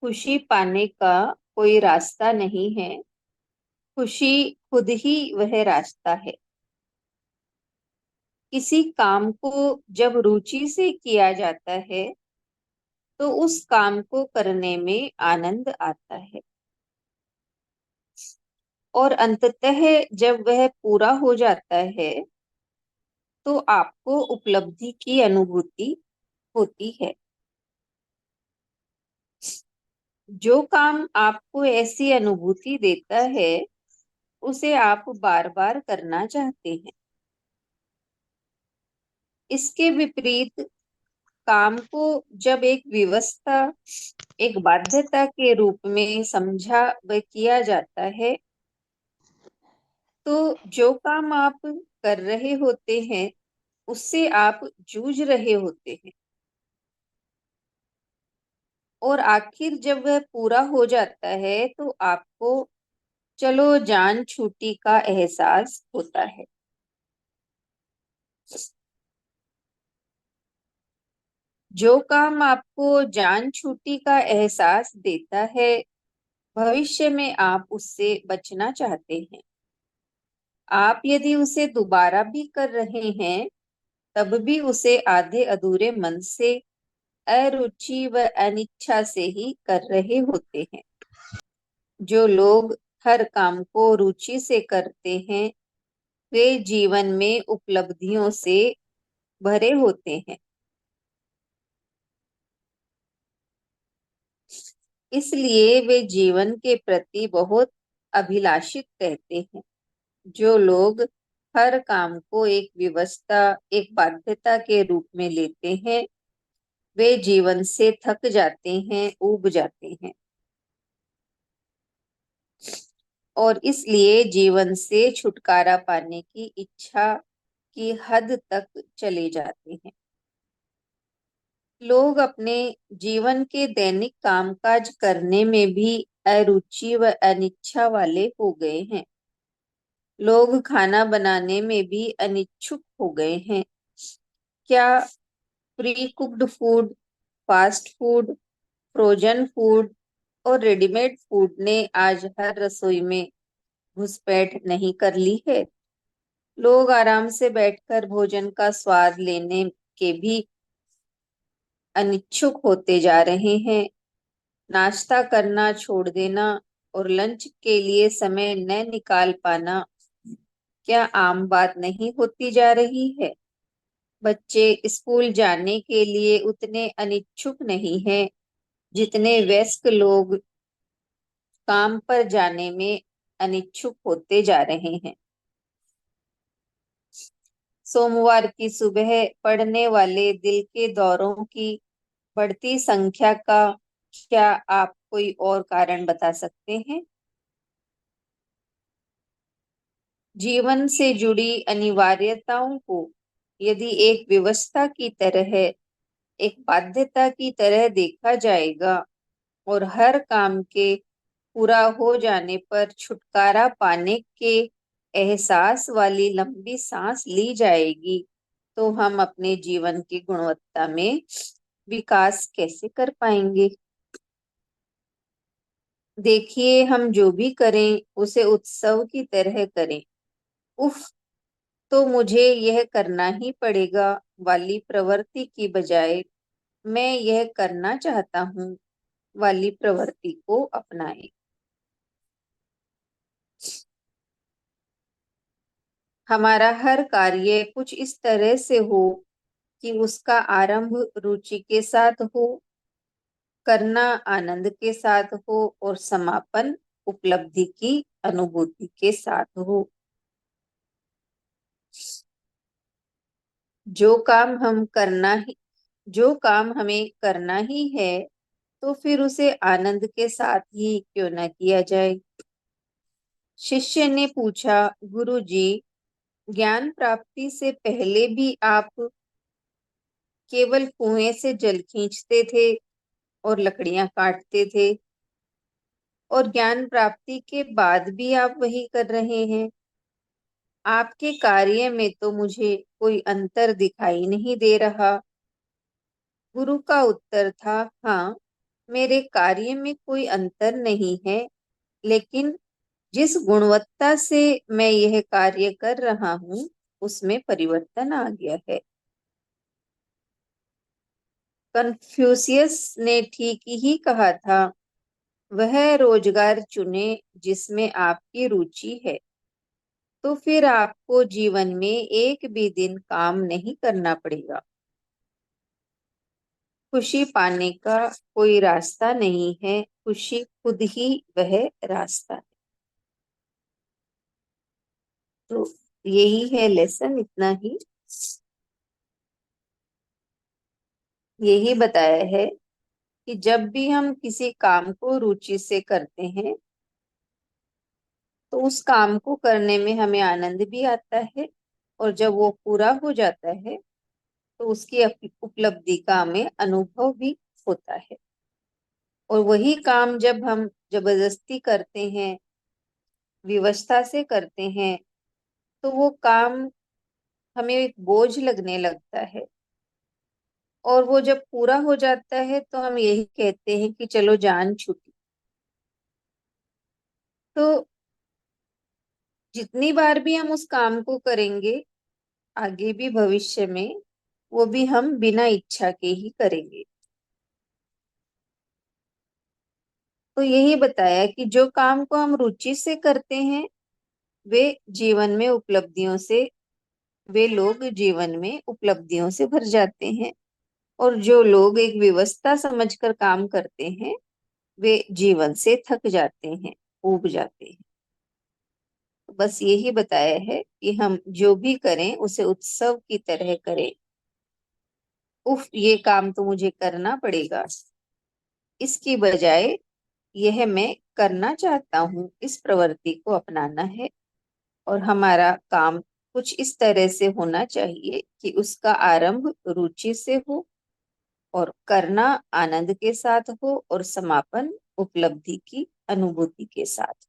खुशी पाने का कोई रास्ता नहीं है। खुशी खुद ही वह रास्ता है। किसी काम को जब रुचि से किया जाता है तो उस काम को करने में आनंद आता है। और अंततः जब वह पूरा हो जाता है तो आपको उपलब्धि की अनुभूति होती है। जो काम आपको ऐसी अनुभूति देता है उसे आप बार बार करना चाहते हैं। इसके विपरीत काम को जब एक व्यवस्था, एक बाध्यता के रूप में समझा व किया जाता है तो जो काम आप कर रहे होते हैं उससे आप जूझ रहे होते हैं। और आखिर जब वह पूरा हो जाता है तो आपको चलो जान छूटी का एहसास होता है। जो काम आपको जान छूटी का एहसास देता है भविष्य में आप उससे बचना चाहते हैं। आप यदि उसे दोबारा भी कर रहे हैं तब भी उसे आधे अधूरे मन से, अरुचि व अनिच्छा से ही कर रहे होते हैं। जो लोग हर काम को रुचि से करते हैं वे जीवन में उपलब्धियों से भरे होते हैं। इसलिए वे जीवन के प्रति बहुत अभिलाषित रहते हैं। जो लोग हर काम को एक व्यवस्था, एक बाध्यता के रूप में लेते हैं वे जीवन से थक जाते हैं, ऊब जाते हैं और इसलिए जीवन से छुटकारा पाने की इच्छा की हद तक चले जाते हैं। लोग अपने जीवन के दैनिक कामकाज करने में भी अरुचि व अनिच्छा वाले हो गए हैं। लोग खाना बनाने में भी अनिच्छुक हो गए हैं। क्या pre cooked food, fast food, frozen food और रेडीमेड फूड ने आज हर रसोई में घुसपैठ नहीं कर ली है? लोग आराम से बैठकर भोजन का स्वाद लेने के भी अनिच्छुक होते जा रहे हैं। नाश्ता करना छोड़ देना और लंच के लिए समय न निकाल पाना क्या आम बात नहीं होती जा रही है? बच्चे स्कूल जाने के लिए उतने अनिच्छुक नहीं हैं जितने वयस्क लोग काम पर जाने में अनिच्छुक होते जा रहे हैं। सोमवार की सुबह पड़ने वाले दिल के दौरों की बढ़ती संख्या का क्या आप कोई और कारण बता सकते हैं? जीवन से जुड़ी अनिवार्यताओं को यदि एक व्यवस्था की तरह, एक बाध्यता की तरह देखा जाएगा और हर काम के पूरा हो जाने पर छुटकारा पाने के एहसास वाली लंबी सांस ली जाएगी तो हम अपने जीवन की गुणवत्ता में विकास कैसे कर पाएंगे? देखिए, हम जो भी करें उसे उत्सव की तरह करें। उफ, तो मुझे यह करना ही पड़ेगा वाली प्रवृत्ति की बजाय मैं यह करना चाहता हूँ वाली प्रवृत्ति को अपनाएं। हमारा हर कार्य कुछ इस तरह से हो कि उसका आरंभ रुचि के साथ हो, करना आनंद के साथ हो और समापन उपलब्धि की अनुभूति के साथ हो। जो काम हम करना ही जो काम हमें करना ही है तो फिर उसे आनंद के साथ ही क्यों न किया जाए? शिष्य ने पूछा, गुरुजी, ज्ञान प्राप्ति से पहले भी आप केवल कुएं से जल खींचते थे और लकड़ियां काटते थे और ज्ञान प्राप्ति के बाद भी आप वही कर रहे हैं। आपके कार्य में तो मुझे कोई अंतर दिखाई नहीं दे रहा। गुरु का उत्तर था, हाँ, मेरे कार्य में कोई अंतर नहीं है, लेकिन जिस गुणवत्ता से मैं यह कार्य कर रहा हूँ उसमें परिवर्तन आ गया है। कन्फ्यूशियस ने ठीक ही कहा था, वह रोजगार चुने जिसमें आपकी रुचि है, तो फिर आपको जीवन में एक भी दिन काम नहीं करना पड़ेगा। खुशी पाने का कोई रास्ता नहीं है, खुशी खुद ही वह रास्ता है। तो यही है लेसन, इतना ही। यही बताया है कि जब भी हम किसी काम को रुचि से करते हैं तो उस काम को करने में हमें आनंद भी आता है, और जब वो पूरा हो जाता है तो उसकी उपलब्धि का हमें अनुभव भी होता है। और वही काम जब हम जबरदस्ती करते हैं, विवशता से करते हैं, तो वो काम हमें एक बोझ लगने लगता है। और वो जब पूरा हो जाता है तो हम यही कहते हैं कि चलो जान छूटी। तो जितनी बार भी हम उस काम को करेंगे आगे भी भविष्य में, वो भी हम बिना इच्छा के ही करेंगे। तो यही बताया कि जो काम को हम रुचि से करते हैं वे जीवन में उपलब्धियों से वे लोग जीवन में उपलब्धियों से भर जाते हैं, और जो लोग एक व्यवस्था समझकर काम करते हैं वे जीवन से थक जाते हैं, ऊब जाते हैं। तो बस यही बताया है कि हम जो भी करें उसे उत्सव की तरह करें। उफ, ये काम तो मुझे करना पड़ेगा, इसकी बजाय यह मैं करना चाहता हूँ, इस प्रवृत्ति को अपनाना है। और हमारा काम कुछ इस तरह से होना चाहिए कि उसका आरंभ रुचि से हो, और करना आनंद के साथ हो, और समापन उपलब्धि की अनुभूति के साथ।